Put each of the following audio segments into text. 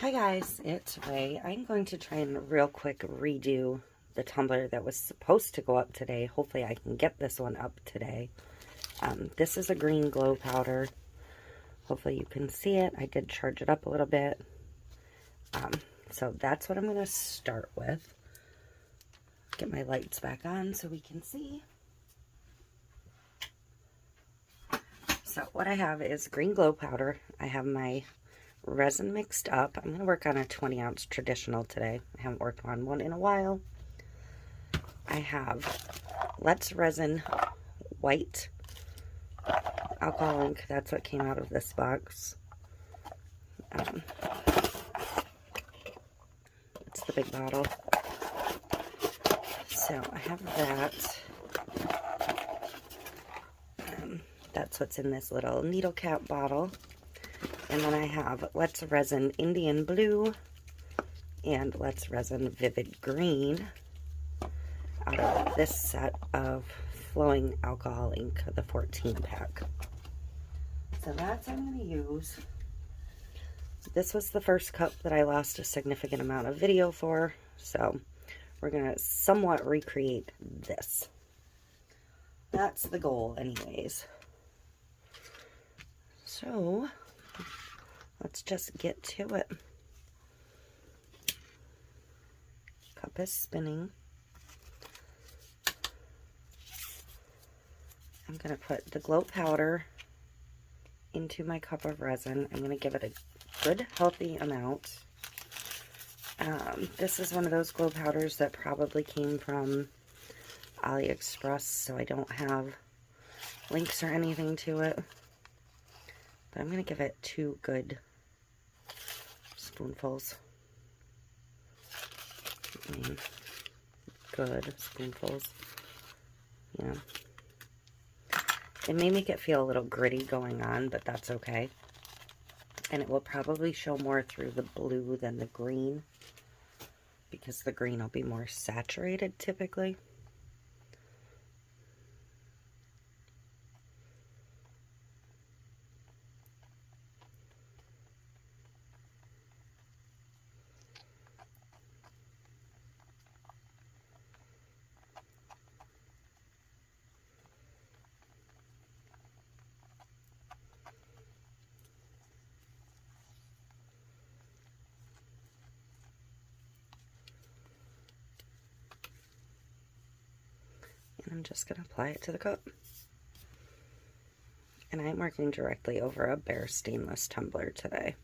Hi guys, it's Ray. I'm going to try and real quick redo the tumbler that was supposed to go up today. Hopefully I can get this one up today. This is a green glow powder. Hopefully you can see it. I did charge it up a little bit. So that's what I'm going to start with. Get my lights back on so we can see. So what I have is green glow powder. I have my resin mixed up. I'm going to work on a 20-ounce traditional today. I haven't worked on one in a while. I have Let's Resin white alcohol ink. That's what came out of this box. It's the big bottle. So I have that. That's what's in this little needle cap bottle. And then I have Let's Resin Indian Blue and Let's Resin Vivid Green out of this set of flowing alcohol ink, the 14-pack. So that's what I'm going to use. This was the first cup that I lost a significant amount of video for, so we're going to somewhat recreate this. That's the goal anyways. So let's just get to it. Cup is spinning. I'm going to put the glow powder into my cup of resin. I'm going to give it a good healthy amount. This is one of those glow powders that probably came from AliExpress, so I don't have links or anything to it. But I'm going to give it 2 good spoonfuls. Good spoonfuls. Yeah. It may make it feel a little gritty going on, but that's okay. And it will probably show more through the blue than the green, because the green will be more saturated typically. I'm just going to apply it to the cup. And I'm working directly over a bare stainless tumbler today.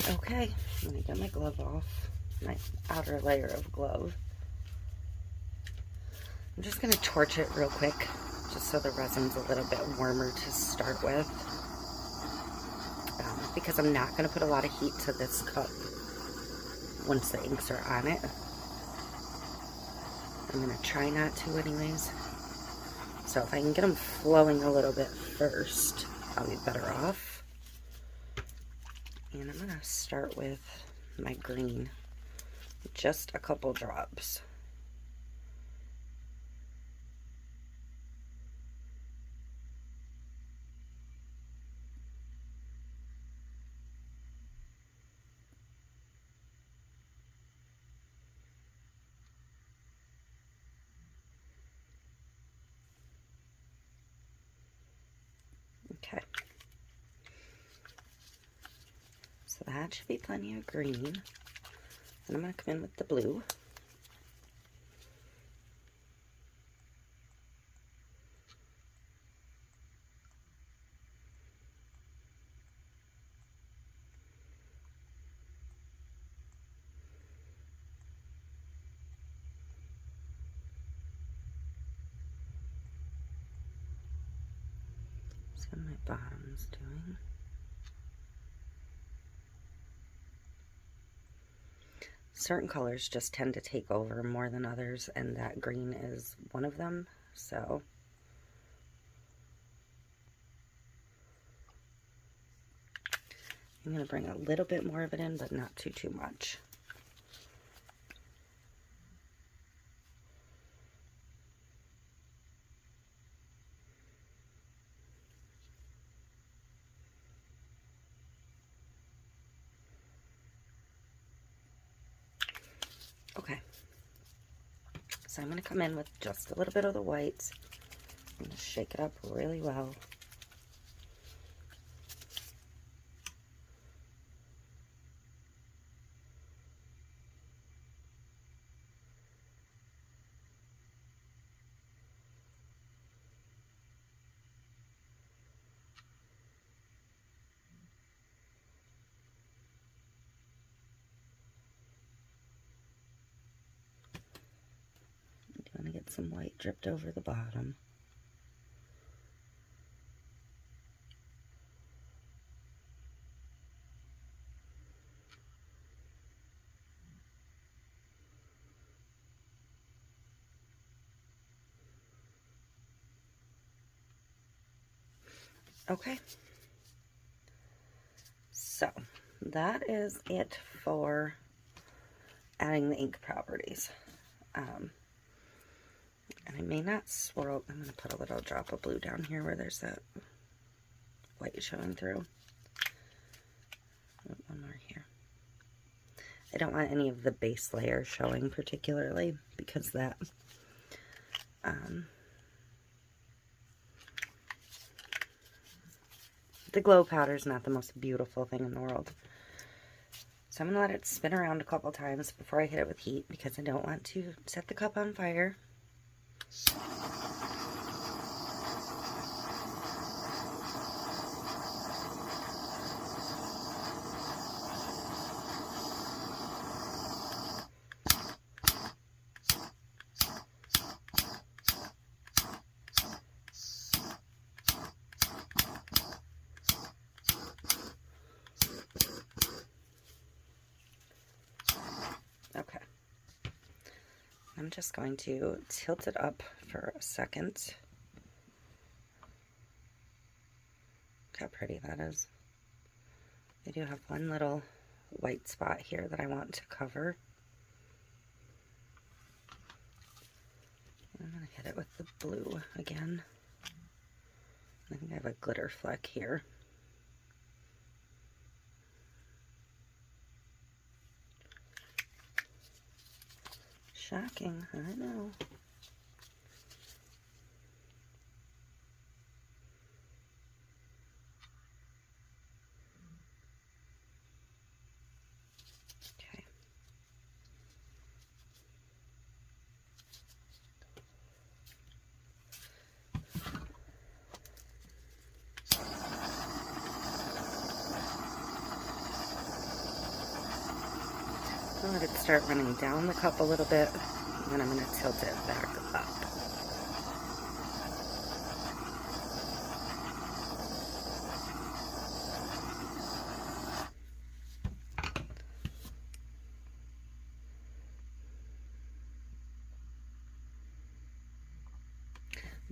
Okay, I'm going to get my glove off, my outer layer of glove. I'm just going to torch it real quick, just so the resin's a little bit warmer to start with. Because I'm not going to put a lot of heat to this cup once the inks are on it. I'm going to try not to anyways. So if I can get them flowing a little bit first, I'll be better off. And I'm going to start with my green, just a couple drops. Okay. So that should be plenty of green. And I'm going to come in with the blue. See what my bottom's doing. Certain colors just tend to take over more than others, and that green is one of them, so I'm going to bring a little bit more of it in, but not too much. Okay, so I'm going to come in with just a little bit of the whites and just shake it up really well. I'm going to get some white dripped over the bottom. Okay, so that is it for adding the ink properties. And I may not swirl. I'm going to put a little drop of blue down here where there's that white showing through. One more here. I don't want any of the base layer showing particularly, because that the glow powder is not the most beautiful thing in the world. So I'm going to let it spin around a couple times before I hit it with heat, because I don't want to set the cup on fire. Okay. I'm just going to tilt it up for a second. Look how pretty that is. I do have one little white spot here that I want to cover. I'm going to hit it with the blue again. I think I have a glitter fleck here. Shocking, I know. Okay. I'll let it start running down the cup a little bit, and then I'm going to tilt it back up.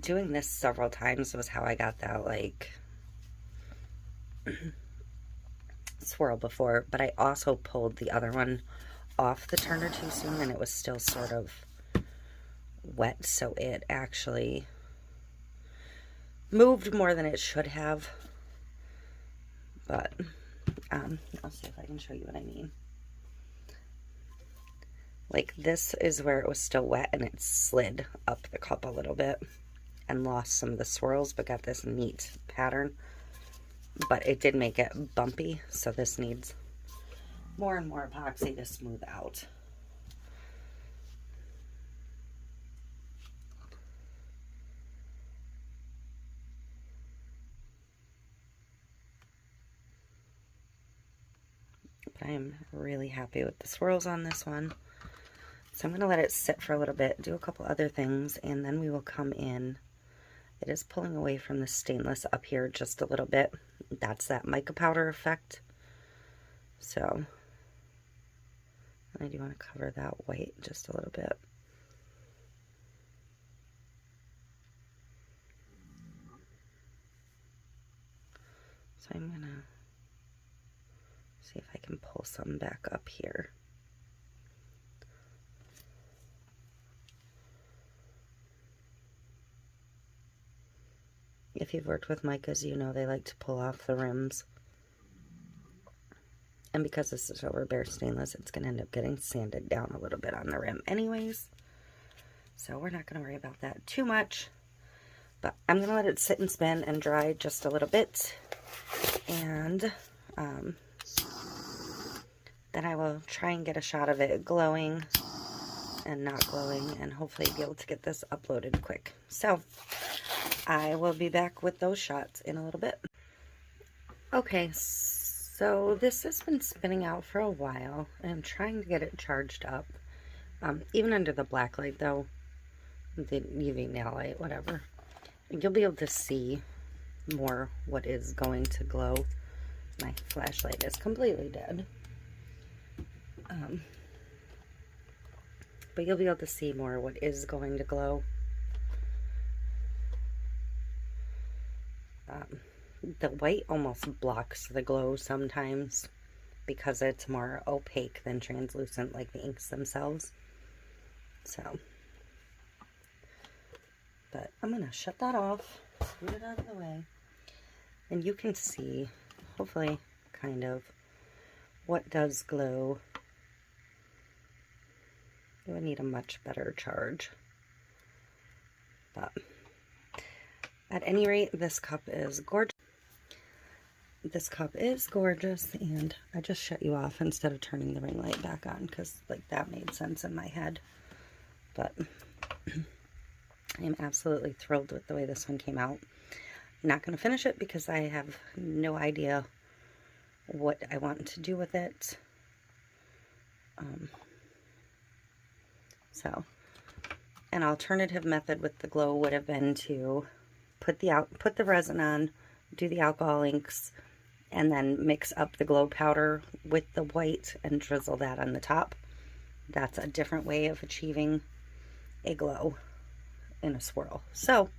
Doing this several times was how I got that, like, swirl before, but I also pulled the other one off the turner too soon, and it was still sort of wet, so it actually moved more than it should have. But I'll see if I can show you what I mean. Like, this is where it was still wet, and it slid up the cup a little bit and lost some of the swirls, but got this neat pattern but it did make it bumpy, so this needs more and more epoxy to smooth out. But I am really happy with the swirls on this one. So I'm going to let it sit for a little bit, do a couple other things, and then we will come in. It is pulling away from the stainless up here just a little bit. That's that mica powder effect. So I do want to cover that white just a little bit. So I'm going to see if I can pull some back up here. If you've worked with micas, you know they like to pull off the rims. And because this is over bare stainless, it's going to end up getting sanded down a little bit on the rim anyways. So we're not going to worry about that too much. But I'm going to let it sit and spin and dry just a little bit. And then I will try and get a shot of it glowing and not glowing, and hopefully be able to get this uploaded quick. So I will be back with those shots in a little bit. Okay, so this has been spinning out for a while. I'm trying to get it charged up. Even under the black light though, the UV nail light, whatever, you'll be able to see more what is going to glow. My flashlight is completely dead. But you'll be able to see more what is going to glow. The white almost blocks the glow sometimes because it's more opaque than translucent like the inks themselves. So, but I'm going to shut that off, scoot it out of the way, and you can see, hopefully, kind of what does glow. You would need a much better charge. But at any rate, this cup is gorgeous. This cup is gorgeous, and I just shut you off instead of turning the ring light back on because, like, that made sense in my head. But I am absolutely thrilled with the way this one came out. I'm not going to finish it because I have no idea what I want to do with it. So, an alternative method with the glow would have been to put the resin on, do the alcohol inks, and then mix up the glow powder with the white and drizzle that on the top. That's a different way of achieving a glow in a swirl. So,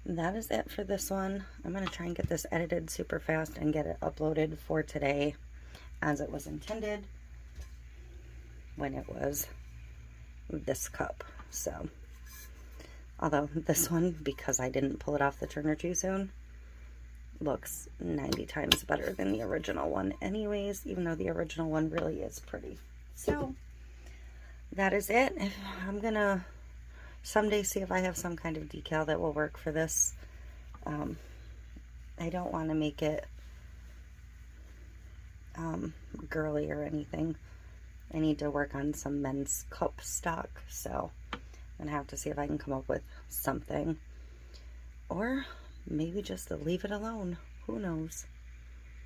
that is it for this one. I'm going to try and get this edited super fast and get it uploaded for today as it was intended when it was this cup. So, although this one, because I didn't pull it off the turner too soon, looks 90 times better than the original one anyways, even though the original one really is pretty. So, that is it. I'm going to someday see if I have some kind of decal that will work for this. I don't want to make it girly or anything. I need to work on some men's cup stock, so I'm going to have to see if I can come up with something. Or maybe just to leave it alone. Who knows?